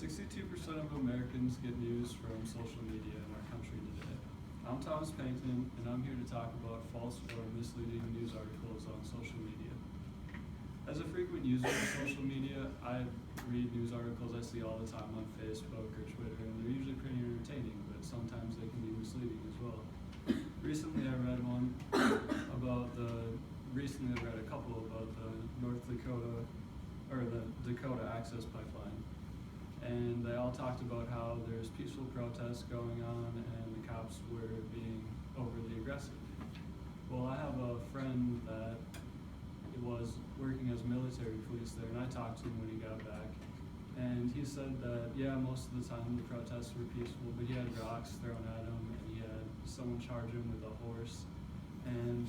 62% of Americans get news from social media in our country today. I'm Thomas Pankonin, and I'm here to talk about false or misleading news articles on social media. As a frequent user of social media, I read news articles I see all the time on Facebook or Twitter, and they're usually pretty entertaining, but sometimes they can be misleading as well. Recently I read a couple about the Dakota Access Pipeline. And they all talked about how there's peaceful protests going on and the cops were being overly aggressive. Well, I have a friend that was working as military police there, and I talked to him when he got back. And he said that, yeah, most of the time the protests were peaceful, but he had rocks thrown at him and he had someone charge him with a horse. And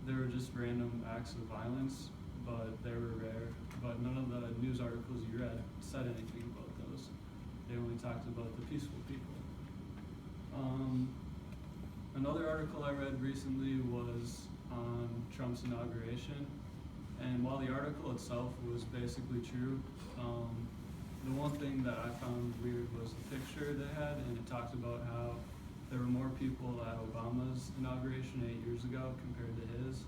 there were just random acts of violence, but they were rare. But none of the news articles you read said anything about those. They only talked about the peaceful people. Another article I read recently was on Trump's inauguration, and while the article itself was basically true, the one thing that I found weird was the picture they had, and it talked about how there were more people at Obama's inauguration 8 years ago compared to his.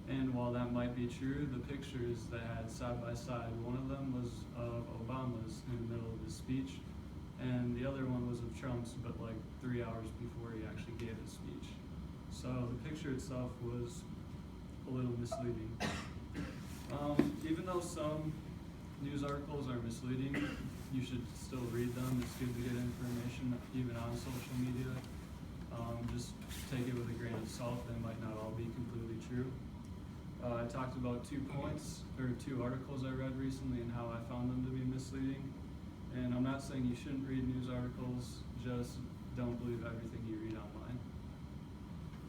And while that might be true, the pictures they had side by side, one of them was of Obama's in the middle of his speech, and the other one was of Trump's, but like 3 hours before he actually gave his speech. So the picture itself was a little misleading. Even though some news articles are misleading, you should still read them. It's good to get information, even on social media. Just take it with a grain of salt. They might not all be completely true. I talked about 2 articles I read recently and how I found them to be misleading. And I'm not saying you shouldn't read news articles, just don't believe everything you read online.